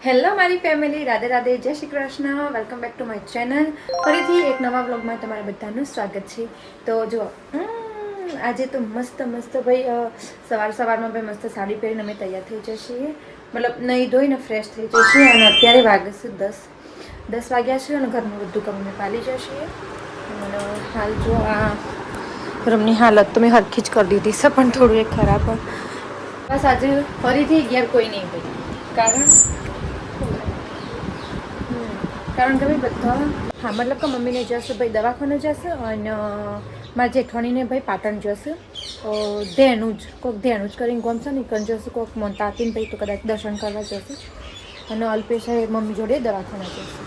Hello મારી family, Radhe Radhe, જય Shri Krishna, welcome back to my channel. ફરીથી એક નવા વ્લોગમાં તમારા બધાનું સ્વાગત છે. તો જો આજે તો મસ્ત ભાઈ સવારમાં ભાઈ મસ્ત સાડી પહેરીને અમે તૈયાર થઈ જઈએ, મતલબ નહીં ધોઈને ફ્રેશ થઈ જશે. અને અત્યારે વાગે છે 10 વાગ્યા છે અને ઘરનું બધું કામ અમે પાલી જશે. અને હાલ જો આ રૂમની હાલત તો મેં હરખી જ કરી દીધી છે, પણ થોડું એક ખરાબ. બસ આજે ફરીથી ઘેર કોઈ નહીં ભાઈ, કારણ કે ભાઈ બધા હા મતલબ કે મમ્મીને જશે ભાઈ દવાખાને જશે અને મારા જેઠાણીને ભાઈ પાટણ જશે. ધેનું જ કરીને ગમશે ને કણ જશે, કોઈક તાતીને ભાઈ તો કદાચ દર્શન કરવા જશે અને અલ્પેશ મમ્મી જોડે દવાખાને જશે.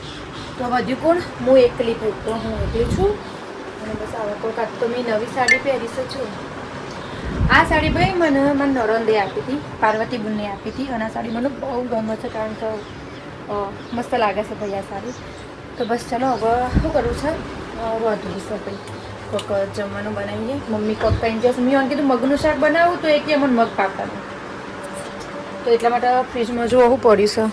તો હજુ કોણ હું એકલી ભાઈ, તો હું એકલી છું. અને બસ આવે કોઈક આજ તો મેં નવી સાડી પહેરીશ છું. આ સાડી ભાઈ મને નણંદે આપી હતી, પાર્વતી બુનને આપી હતી. અને આ સાડી મને બહુ ગમે છે, કારણ કે મસ્ત લાગે છે ભાઈ આ સાડી. તો બસ ચાલો હવે શું કરવું છે, રોધવું છે ભાઈ. કોઈક જમવાનું બનાવીએ. મમ્મી કોઈક કઈ જશે, મેં કીધું મગનું શાક બનાવું તો એક મને મગ પાકવાનું, તો એટલા માટે ફ્રીજમાં જોવું પડ્યું છે.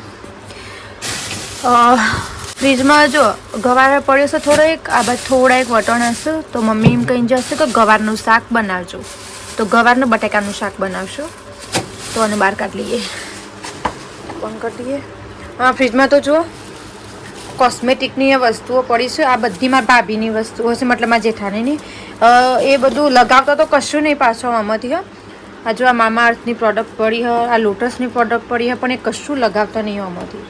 ફ્રીજમાં જો ગવાર પડ્યો છે થોડોક, આ બાદ થોડા એક વટણ હશે. તો મમ્મી એમ કહી જશે કે ગવારનું શાક બનાવજો, તો ગવારનું બટાકાનું શાક બનાવશો. તો અને બહાર કાઢી લઈએ, બંધ કરી દઈએ. હા ફ્રીજમાં તો જુઓ કોસ્મેટિકની વસ્તુઓ પડી છે. આ બધી મારા ભાભીની વસ્તુઓ છે, મતલબ મારા જેઠાણીની. એ બધું લગાવતા તો કશું નહીં પાછો આમાંથી. આ જો આ મામા અર્થની પ્રોડક્ટ પડી હ, આ લોટસની પ્રોડક્ટ પડી હ, પણ એ કશું લગાવતા નહીં આમાંથી,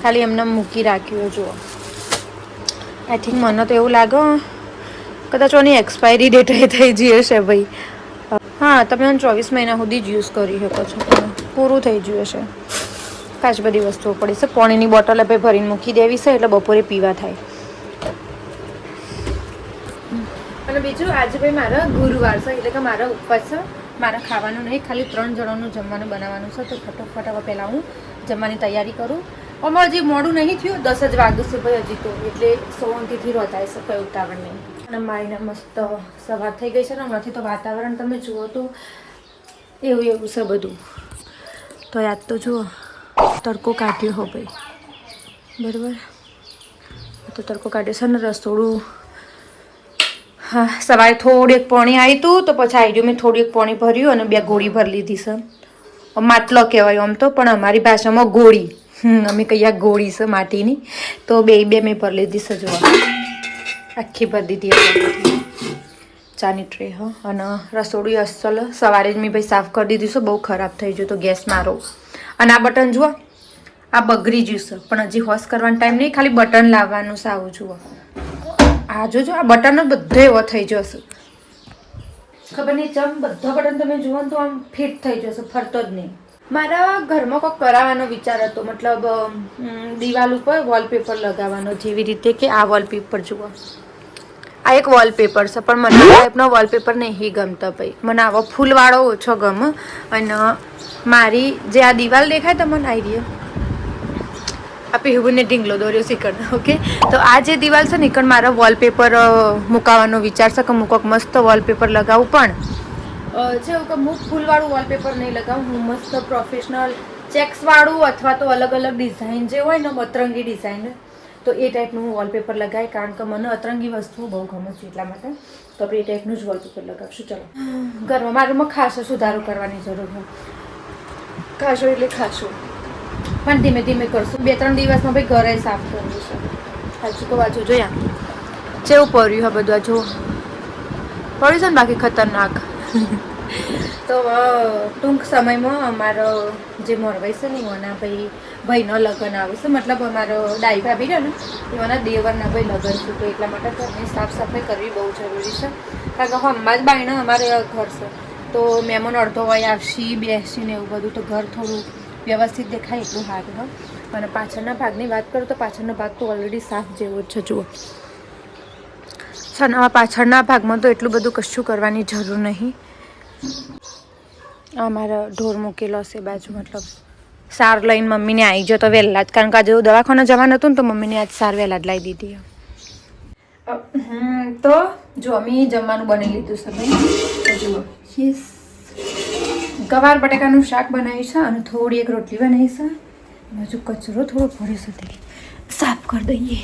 ખાલી એમને મૂકી રાખ્યું. જુઓ આઈ થિંક મને તો એવું લાગે કદાચ ઓની એક્સપાયરી ડેટ થઈ જઈ હશે ભાઈ. હા તમે 24 મહિના સુધી જ યુઝ કરી શકો છો, પૂરું થઈ ગયું હશે. કાચ બધી વસ્તુઓ પડી છે. પાણીની બોટલ ભાઈ ભરીને મૂકી દેવી છે, એટલે બપોરે પીવા થાય. અને બીજું આજે ભાઈ મારા ગુરુવાર છે, એટલે કે મારા ઉપવાસ છે. મારે ખાવાનું નહીં, ખાલી 3 જણાનું જમવાનું બનાવવાનું છે. તો ફટોફટ હવે પહેલાં હું જમવાની તૈયારી કરું. અમે હજી મોડું નહીં થયું, 10 જ વાગ્યું છે ભાઈ હજી તો, એટલે સોનથી રોધાય છે, કંઈ ઉતાવળ નહીં. અને મારીને મસ્ત સવાર થઈ ગઈ છે ને હમણાંથી. તો વાતાવરણ તમે જુઓ તો એવું છે બધું. તો યાદ તો જુઓ તડકો કાઢ્યો હો ભાઈ, બરાબર. તો તડકો કાઢ્યો છે ને રસોડું. હા સવારે થોડીક પાણી આવ્યું હતું, તો પછી આવી ગયું. મેં થોડીક પાણી ભર્યું અને 2 ગોળી ભરી લીધી છે. માટલો કહેવાય આમ તો, પણ અમારી ભાષામાં ગોળી. અમે કહીએ ગોળી છે માટીની. તો બે મેં ભરી લીધી છે. જોવા આખી ભરી દીધી ચાની ટ્રે. હા અને રસોડું અસલ સવારે જ મેં ભાઈ સાફ કરી દીધી છે. બહુ ખરાબ થઈ ગયું તો ગેસ મારો. અને આ બટન જુઓ, આ બગડી ગયું છે, પણ હજી હોશ કરવાનો ટાઈમ નહીં, ખાલી બટન લાવવાનું છે. આવું જુઓ, આ જોજો આ બટન બધો એવો થઈ જશે, ખબર નહીં ચમ. બધા બટન તમે જુઓ તો આમ ફિટ થઈ જશે, ફરતો જ નહીં. મારા ઘરમાં કોઈક કરાવવાનો વિચાર હતો, મતલબ દિવાલ ઉપર વોલપેપર લગાવવાનો, જેવી રીતે કે આ વોલપેપર જુઓ. આ એક વોલપેપર છે, પણ મને આ ટાઈપનો વોલપેપર નહીં ગમતો ભાઈ. મને આવો ફૂલવાળો ઓછો ગમે. અને મારી જે આ દિવાલ દેખાય તમને આઈડિયા, આ પીહુને ઢીંગલો દોર્યો શીખર. ઓકે, તો આ જે દિવાલ છે ને એકણ મારા વોલપેપર મુકાવાનો વિચાર છે, કે હું કોઈક મસ્ત વોલપેપર લગાવું. પણ જેવું કે હું ફૂલવાળું વોલપેપર નહીં લગાવું, હું મસ્ત પ્રોફેશનલ ચેક્સવાળું અથવા તો અલગ અલગ ડિઝાઇન જે હોય ને અતરંગી ડિઝાઇન, તો એ ટાઈપનું હું વોલપેપર લગાવી. કારણ કે મને અતરંગી વસ્તુઓ બહુ ગમે છે, એટલા માટે તો આપણે એ ટાઈપનું જ વોલપેપર લગાવશું. ચલો ઘરમાં મારામાં ખાસો સુધારો કરવાની જરૂર હોય. ખાશો એટલે ખાશો, પણ ધીમે ધીમે કરશું. 2-3 દિવસમાં ભાઈ ઘરે સાફ કરવું છે. સાચું કહો વાંચું જોયા જેવું પડ્યું હા બધું. આ જો પડ્યું છે ને બાકી ખતરનાક. તો ટૂંક સમયમાં અમારો જે મોરવાઈ છે ને એના ભાઈનો લગ્ન આવે છે, મતલબ અમારો ડાઈ ભાભી ને એવાના દેવરના ભાઈ લગ્ન છે. તો એટલા માટે ઘરની સાફ સફાઈ કરવી બહુ જરૂરી છે, કારણ કે હમણાં જ બાયણે અમારે ઘર છે. તો મહેમાન અડધો હોય આવશી બેસીને એવું બધું, તો ઘર થોડું વ્યવસ્થિત દેખાય એટલું સારું હોય. અને પાછળના ભાગની વાત કરું તો પાછળનો ભાગ તો ઓલરેડી સાફ જેવો જ છે. જુઓ છે, પાછળના ભાગમાં તો એટલું બધું કશું કરવાની જરૂર નહીં. આ મારા ઢોર મૂકેલો છે બાજુ, મતલબ સાર લઈને મમ્મીને આવી ગયો તો વહેલા જ, કારણ કે આજે દવાખાને જવાનું હતું ને, તો મમ્મીને આજ સાર વહેલા જ લાવી દીધી. તો જો અમે જમવાનું બની લીધું છે ભાઈ. જુઓ ગવાર બટાકાનું શાક બનાવ્યું છે અને થોડી એક રોટલી બનાવી છે. હજુ કચરો થોડો પડે છે તે સાફ કરી દઈએ.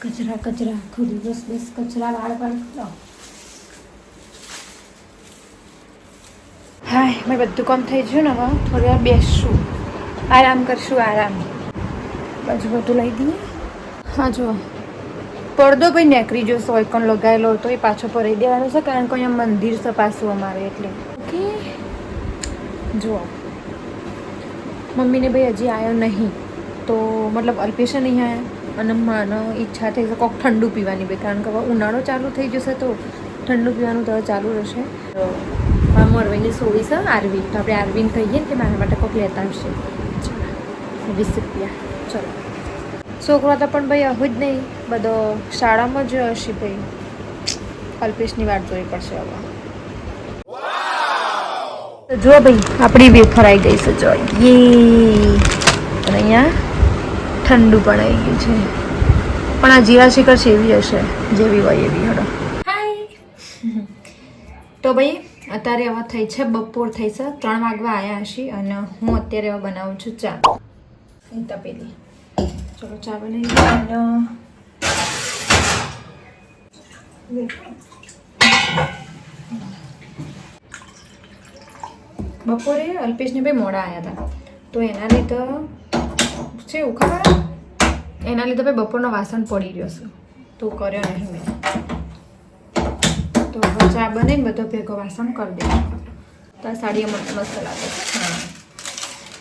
કચરા આખો દિવસ બસ કચરા વાળ કરો. હાય મેં બધું કામ થઈ ગયું ને. હવે થોડી વાર બેસશું, આરામ કરશું. બાજુ બધું લઈ દઈએ. હા જો પડદો ભાઈ નેકરી જો સોયકન લગાવેલો હતો એ પાછો ભરાઈ દેવાનો છે, કારણ કે અહીંયા મંદિર છે પાછું અમારે એટલે. ઓકે જુઓ મમ્મીને ભાઈ હજી આવ્યો નહીં, તો મતલબ અલ્પેશ નહીં આવ્યા અને મને ઈચ્છા થઈ છે કોઈક ઠંડુ પીવાની ભાઈ, કારણ કે હવે ઉનાળો ચાલુ થઈ જશે તો ઠંડુ પીવાનું તો ચાલુ રહેશે. મોરવેની સોળી છે આરવી, તો આપણે આરવીને કહીએ ને કે મારા માટે કોઈક લેતા આવશે. 20 રૂપિયા. ચલો છોકરો તો પણ ભાઈ આવું જ નહીં, બધો શાળામાં જ હશે ભાઈ. અલ્પેશની વાત જોવી પડશે હવે. જો ભાઈ આપણી વેફર આવી ગઈ છે. જો યે અને અહીંયા ઠંડુ પણ આવી ગયું છે, પણ આ જીરા શિખર છે એવી હશે જેવી હોય એવી. હડો હાય. તો ભાઈ અત્યારે હવે થઈ છે બપોર, થઈ છે 3 વાગવા આવ્યા હશે અને હું અત્યારે હવે બનાવું છું ચા. તપેલી ચલો ચા બનાવી. બપોરે અલ્પેશને ભાઈ મોડા આવ્યા હતા, તો એના લીધે છે એવું ખબર, એના લીધે ભાઈ બપોરનો વાસણ પડી રહ્યો છે, તો કર્યો નહીં મેં. તો હવે ચા બનાવીને બધો ભેગો વાસણ કરી દે. તો આ સાડીએ મસ્ત લાગે. હા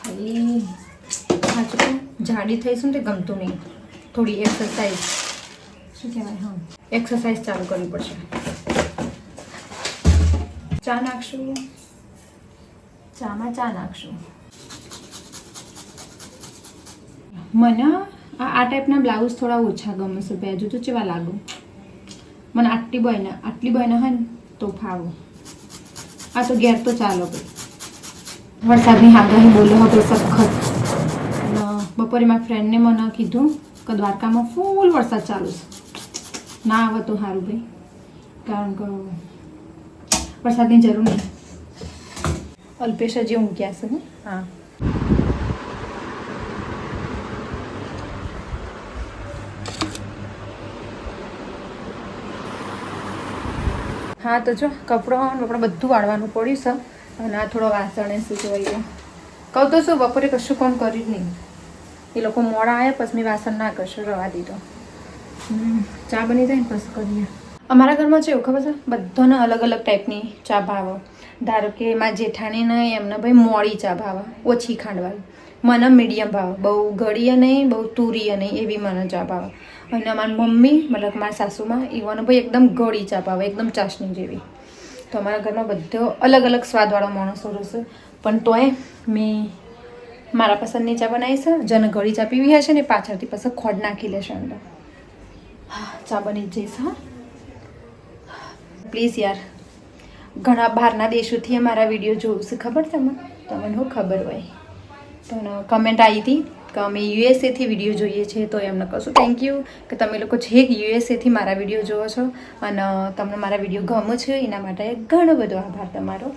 ખાલી સાચું જાડી થઈશું ને તે ગમતું નહીં. થોડી એક્સરસાઇઝ શું કહેવાય, હા એક્સરસાઇઝ ચાલુ કરવી પડશે. ચા નાખશું, ચામાં ચા નાખશું. મને આ ટાઈપના બ્લાઉઝ થોડા ઓછા ગમે છે ભાઈ. હજુ તો કેવા લાગુ મને આટલી બહેના હોય ને તો ફાવો. આ તો ઘેર તો ચાલો ભાઈ. વરસાદની આગાહી બોલો હવે સખત. બપોરે મારા ફ્રેન્ડને મને કીધું કે દ્વારકામાં ફૂલ વરસાદ ચાલુ છે. ના આવે તો સારું ભાઈ, કારણ કે વરસાદની જરૂર નહીં. અલ્પેશ હજી ઊંઘ્યા છે. હા હા તો જો કપડાં બધું વાળવાનું પડ્યું છે અને આ થોડો વાસણે શું કહેવાય કહું તો શું બપોરે કશું કામ કર્યું જ નહીં. એ લોકો મોડા આવ્યા પછી મેં વાસણ ના કરશું, રવા દીધો. ચા બની જાય ને પછી કરીએ. અમારા ઘરમાં છે એવું ખબર છે, બધાને અલગ અલગ ટાઈપની ચા ભાવે. ધારો કે મારા જેઠાણીને એમને ભાઈ મોડી ચા ભાવે, ઓછી ખાંડવાળી. મને મીડિયમ ભાવે, બહુ ગળીએ નહીં બહુ તુરીએ નહીં એવી મને ચા ભાવે. અને મારી મમ્મી મતલબ મારા સાસુમાં ઈવોને ભાઈ એકદમ ગળી ચા ભાવે, એકદમ ચાસણી જેવી. તો અમારા ઘરમાં બધો અલગ અલગ સ્વાદવાળો માણસો રહેશે, પણ તોય મેં મારા પસંદની ચા બનાવી છે. જેને ગળી ચા પીવી હશે ને પાછળથી પછી ખોડ નાખી લેશે અંદર. હા ચા બની જ જઈશ. હા પ્લીઝ યાર, ઘણા બહારના દેશોથી અમારા વિડીયો જોઉં છે ખબર તમને શું ખબર હોય તો કમેન્ટ આવી હતી કે અમે યુએસએથી વિડીયો જોઈએ છીએ, તો એમને કહું છું થેન્ક યુ કે તમે લોકો છેક યુએસએથી મારા વિડીયો જુઓ છો અને તમને મારા વિડીયો ગમે છે, એના માટે ઘણો બધો આભાર તમારો.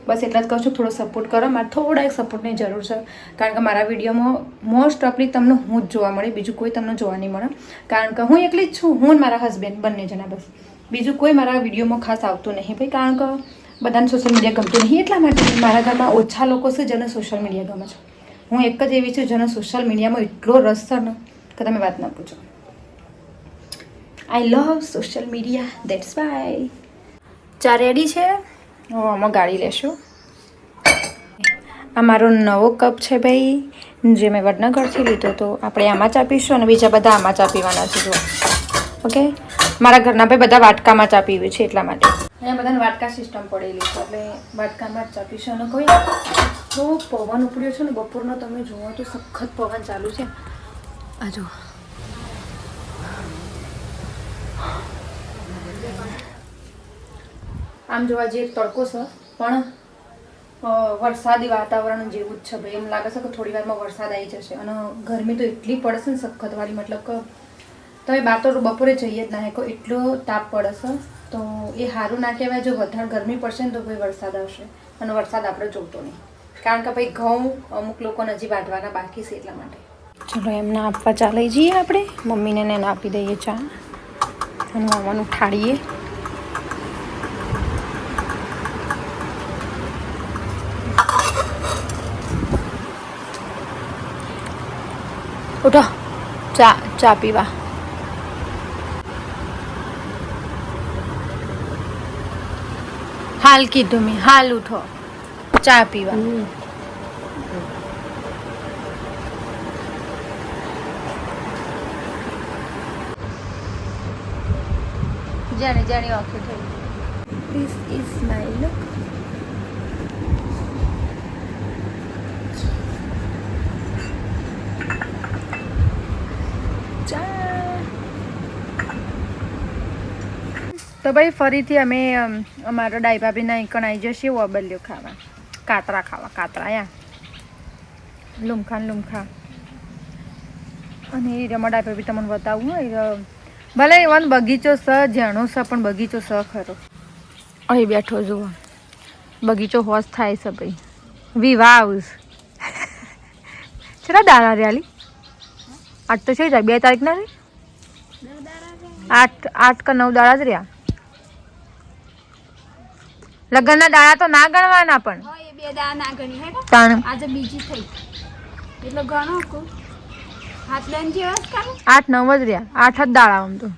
બસ એટલા જ કહું છું, થોડો સપોર્ટ કરો. મારે થોડા સપોર્ટની જરૂર છે, કારણ કે મારા વિડીયોમાં મોસ્ટ ઓફલી તમને હું જ જોવા મળે, બીજું કોઈ તમને જોવા નહીં મળે. કારણ કે હું એકલી જ છું, હું અને મારા હસબન્ડ બંને જણા, બસ બીજું કોઈ મારા વિડીયોમાં ખાસ આવતું નહીં ભાઈ. કારણ કે બધાને સોશિયલ મીડિયા ગમતું નહીં, એટલા માટે મારા ઘરમાં ઓછા લોકો છે જેને સોશિયલ મીડિયા ગમે છે. હું એક જ એવી છું જેને સોશિયલ મીડિયામાં એટલો રસ છે ને કે તમે વાત ના પૂછો. આઈ લવ સોશિયલ મીડિયા, દેટ્સ વાય. ચા રેડી છે, આમાં ગાળી લેશું. આ મારો નવો કપ છે ભાઈ, જે મેં વડનગરથી લીધો તો આપણે આમાં ચા પીશું અને બીજા બધા આમાં ચા પીવાના છે. જો ઓકે, મારા ઘરના ભાઈ બધા વાટકામાં ચા પીવે છે, એટલા માટે અહીંયા બધાને વાટકા સિસ્ટમ પડેલી છે, એટલે વાટકામાં જ ચા પીશું. અને કોઈ તો પવન ઉપડ્યો છે ને બપોરનો, તમે જુઓ તો સખત પવન ચાલુ છે. આ જો આમ જોવા જઈએ તડકો છે, પણ વરસાદી વાતાવરણ જેવું જ છે ભાઈ. એમ લાગે છે કે થોડી વારમાં વરસાદ આવી જશે. અને ગરમી તો એટલી પડે છે ને સખતવાળી, મતલબ કે તમે બહાર તો બપોરે જઈએ જ ના એટલો તાપ પડે છે. તો એ સારું ના કહેવાય, જો વધારે ગરમી પડશે ને તો ભાઈ વરસાદ આવશે. અને વરસાદ આપણે જોતો નહીં, કારણ કે ભાઈ ઘઉં અમુક લોકોને હજી વાઢવાના બાકી છે એટલા માટે. ચલો એમને આપવા ચાલી જઈએ આપણે, મમ્મીને એને આપી દઈએ ચા અને મામાનું ઠાળીએ. ઉઠો ચા પીવા. હાલ કીધું મેં, હાલ ઉઠો ચા પીવા. જાણે જાણે ઓકે થઈ. This is my look. તો ભાઈ ફરીથી અમે અમારા ડાઈ ભાભીના એકણ આવી જશે ઓબલ્યો ખાવા, કાતરા ખાવા, કાતરા યા લુમખા. અને એ રમા ડાઈ ભાભી તમને બતાવું હોય ભલે એવાનો બગીચો સ જાણો છે પણ બગીચો સ ખરો. અહીં બેઠો જુઓ બગીચો હોશ થાય છે ભાઈ. વિવાહ હાઉસ કેટલા દાડા રેલી? આજ તો છે 2 તારીખના રે, 8 કે 9 દાડા જ રહ્યા. લગ્નના દાડા તો ના ગણવાના પણ. એ 2 દાડા ના ગણી હે. આજે બીજી થઈ એટલે ગણો કો હાથ લઈને જેવા જ કરો. 8 9 જ રહ્યા, 8 જ દાડા આમ તો.